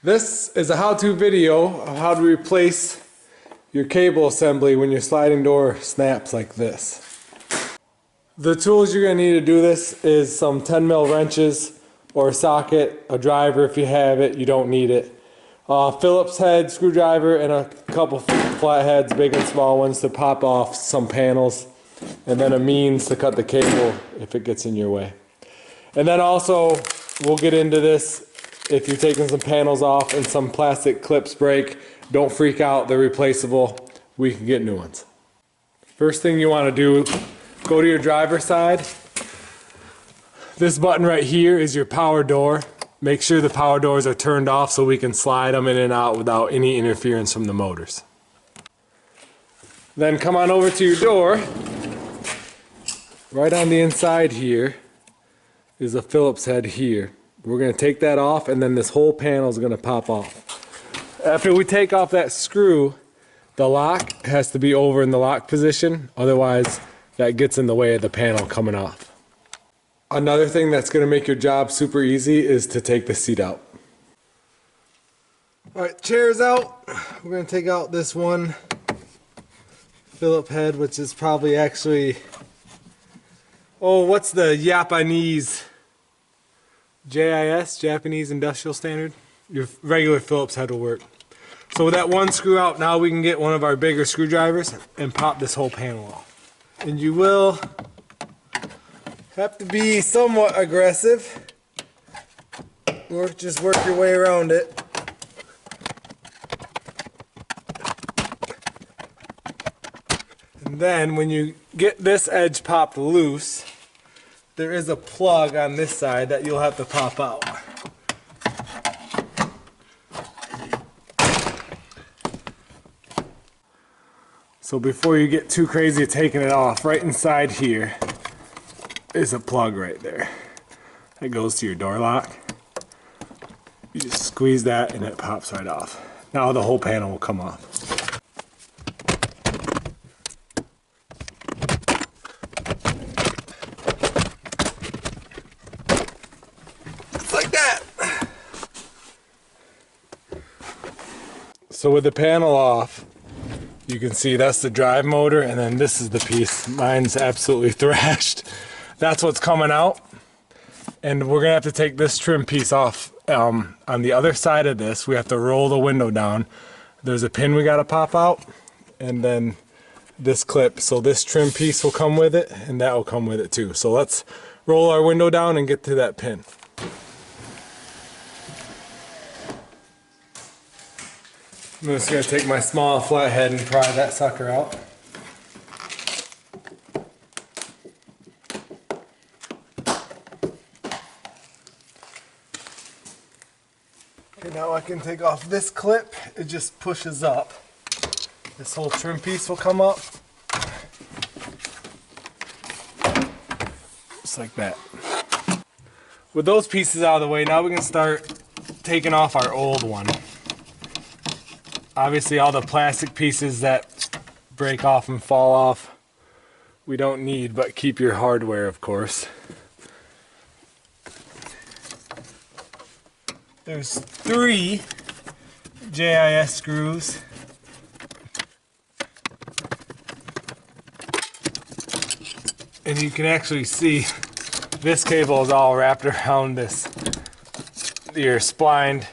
This is a how-to video of how to replace your cable assembly when your sliding door snaps like this. The tools you're going to need to do this is some 10mm wrenches or a socket, a driver if you have it, you don't need it. Phillips head screwdriver and a couple flatheads, big and small ones, to pop off some panels, and then a means to cut the cable if it gets in your way. And then also, we'll get into this, if you're taking some panels off and some plastic clips break, don't freak out, they're replaceable. We can get new ones. First thing you want to do, go to your driver's side. This button right here is your power door. Make sure the power doors are turned off so we can slide them in and out without any interference from the motors. Then come on over to your door. Right on the inside here is a Phillips head here. We're going to take that off, and then this whole panel is going to pop off. After we take off that screw, the lock has to be over in the lock position, otherwise that gets in the way of the panel coming off. Another thing that's going to make your job super easy is to take the seat out. Alright, chair's out. We're going to take out this one Phillips head, which is probably actually, what's the Japanese? JIS, Japanese Industrial Standard. Your regular Phillips head will work. So with that one screw out, now we can get one of our bigger screwdrivers and pop this whole panel off. And you will have to be somewhat aggressive. Just work your way around it. And then when you get this edge popped loose, there is a plug on this side that you'll have to pop out. So before you get too crazy taking it off, right inside here is a plug right there. That goes to your door lock. You just squeeze that and it pops right off. Now the whole panel will come off. Like that. So with the panel off, you can see that's the drive motor, and then this is the piece. Mine's absolutely thrashed. That's what's coming out. And we're gonna have to take this trim piece off. On the other side of this, we have to roll the window down. There's a pin we gotta pop out, and then this clip. So this trim piece will come with it, and that will come with it too. So let's roll our window down and get to that pin. I'm just going to take my small flathead and pry that sucker out. Okay, now I can take off this clip. It just pushes up. This whole trim piece will come up. Just like that. With those pieces out of the way, now we can start taking off our old one. Obviously all the plastic pieces that break off and fall off we don't need, but keep your hardware, of course. There's 3 JIS screws. And you can actually see this cable is all wrapped around this, your splined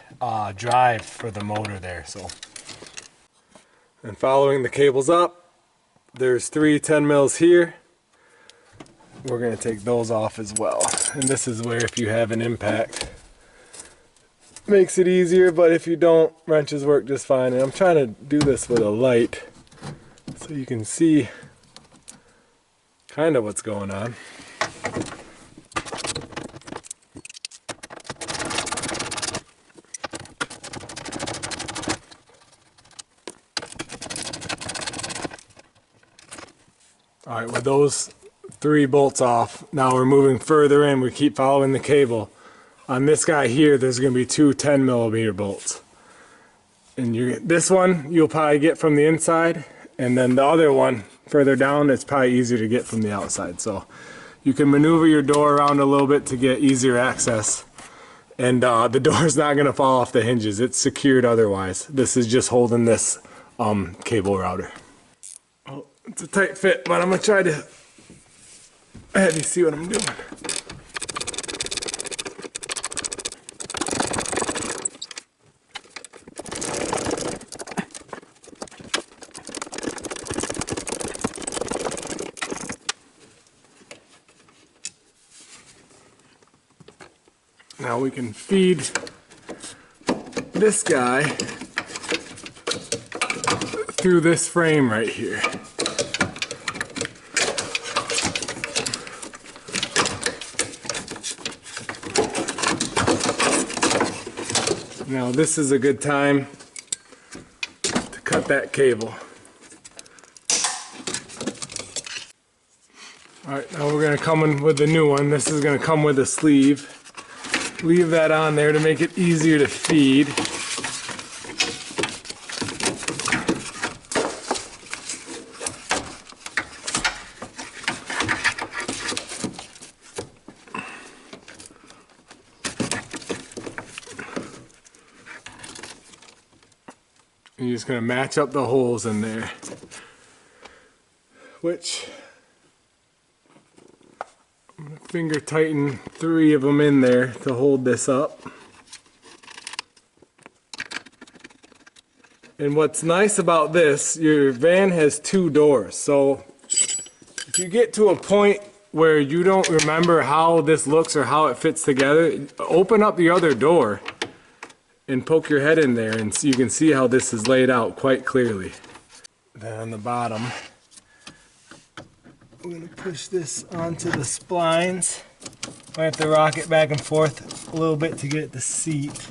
drive for the motor there. So. And following the cables up, there's 3 10mm here. We're going to take those off as well. And this is where, if you have an impact, makes it easier, but if you don't, wrenches work just fine. And I'm trying to do this with a light so you can see kind of what's going on. Alright, with those 3 bolts off, now we're moving further in. We keep following the cable. On this guy here, there's going to be 2 10mm bolts. And this one you'll probably get from the inside, and then the other one further down, it's probably easier to get from the outside. So you can maneuver your door around a little bit to get easier access. And the door's not gonna fall off the hinges. It's secured otherwise. This is just holding this cable router. Oh, it's a tight fit, but I'm gonna try to have you see what I'm doing. Now we can feed this guy through this frame right here. Now this is a good time to cut that cable. Alright, now we're going to come in with the new one. This is going to come with a sleeve. Leave that on there to make it easier to feed. You're just going to match up the holes in there, which I'm going to finger tighten 3 of them in there to hold this up. And what's nice about this, your van has 2 doors, so if you get to a point where you don't remember how this looks or how it fits together, open up the other door and poke your head in there and so you can see how this is laid out quite clearly. Then on the bottom, we're going to push this onto the splines. I have to rock it back and forth a little bit to get the seat.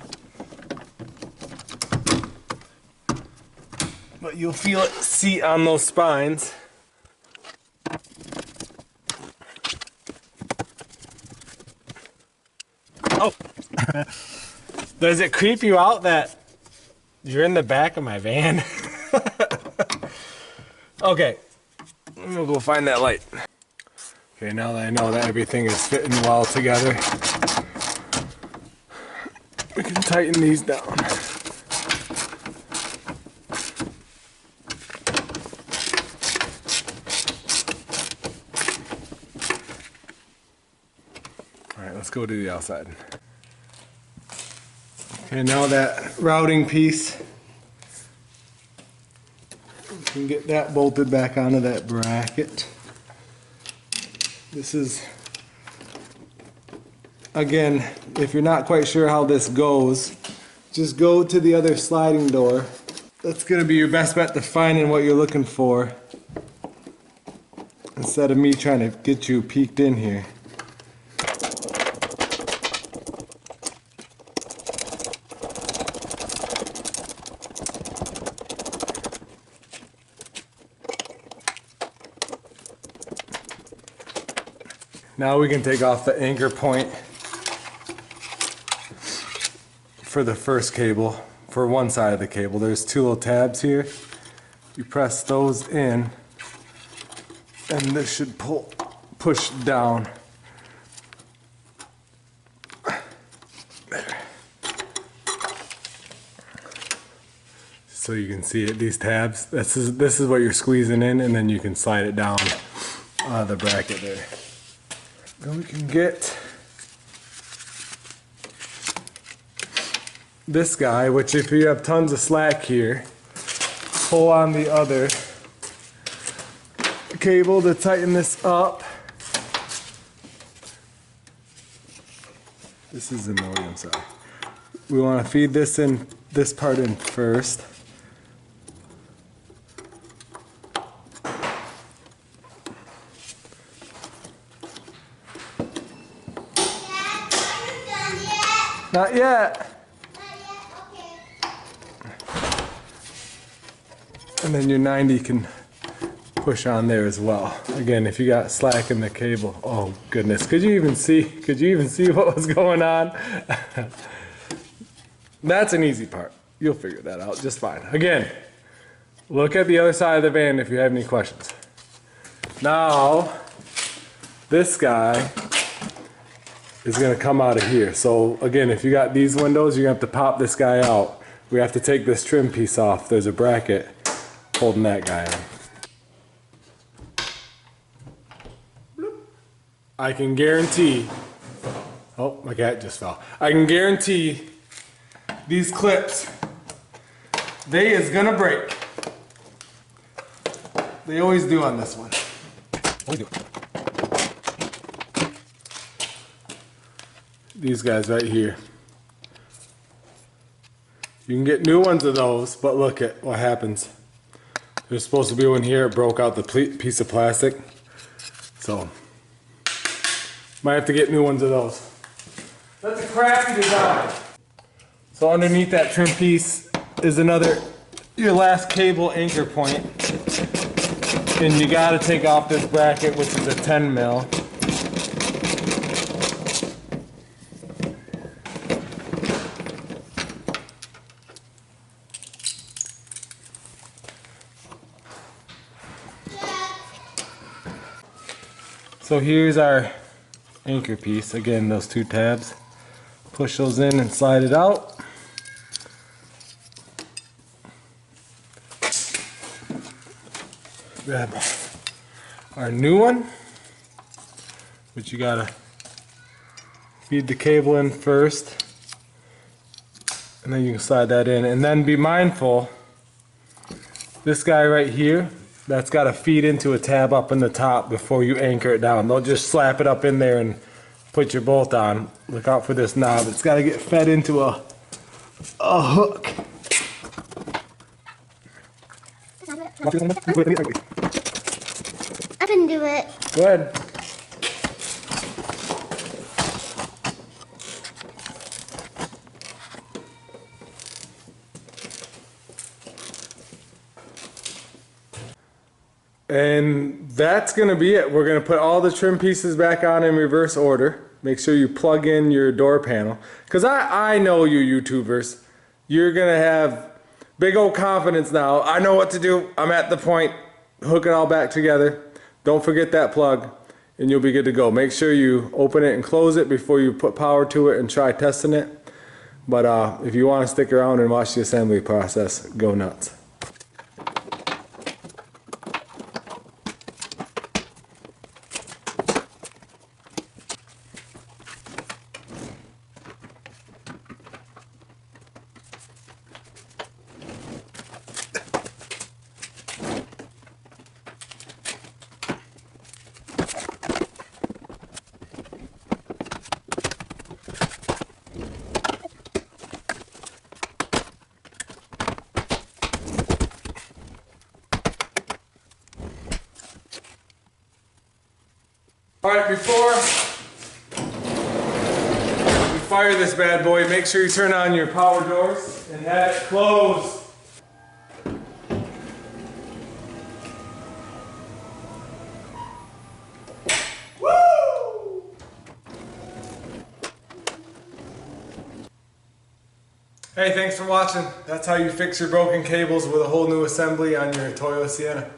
But you'll feel it seat on those spines. Oh! Does it creep you out that you're in the back of my van? Okay, I'm gonna go find that light. Okay, now that I know that everything is fitting well together, we can tighten these down. Alright, let's go to the outside. Okay, now that routing piece, we can get that bolted back onto that bracket. This is, again, if you're not quite sure how this goes, just go to the other sliding door. That's going to be your best bet to finding what you're looking for, instead of me trying to get you peeked in here. Now we can take off the anchor point for the first cable, for one side of the cable. There's 2 little tabs here. You press those in and this should push down. There. So you can see it, these tabs, this is what you're squeezing in, and then you can slide it down the bracket there. Then we can get this guy, which if you have tons of slack here, pull on the other cable to tighten this up. This is the million, I'm sorry. We want to feed this in, this part in first. Not yet. And then your 90 can push on there as well. Again, if you got slack in the cable, oh goodness, could you even see what was going on? That's an easy part. You'll figure that out just fine. Again, look at the other side of the van if you have any questions. Now, this guy is gonna come out of here. So again, if you got these windows, you're gonna have to pop this guy out. We have to take this trim piece off. There's a bracket holding that guy in. I can guarantee, oh, my cat just fell. I can guarantee these clips, they is gonna break. They always do on this one. Always do. These guys right here. You can get new ones of those, but look at what happens. There's supposed to be one here, it broke out the piece of plastic. So, might have to get new ones of those. That's a crappy design. So underneath that trim piece is your last cable anchor point. And you gotta take off this bracket, which is a 10 mil. So here's our anchor piece. Again, those two tabs. Push those in and slide it out. Grab our new one, which you gotta feed the cable in first, and then you can slide that in. And then be mindful, this guy right here, that's got to feed into a tab up in the top before you anchor it down. Don't just slap it up in there and put your bolt on. Look out for this knob. It's got to get fed into a hook. I can do it. Go ahead. And that's going to be it. We're going to put all the trim pieces back on in reverse order. Make sure you plug in your door panel. Because I know you YouTubers. You're going to have big old confidence now. I know what to do. I'm at the point. Hook it all back together. Don't forget that plug and you'll be good to go. Make sure you open it and close it before you put power to it and try testing it. But if you want to stick around and watch the assembly process, go nuts. Alright, before we fire this bad boy, make sure you turn on your power doors and have it closed. Woo! Hey, thanks for watching. That's how you fix your broken cables with a whole new assembly on your Toyota Sienna.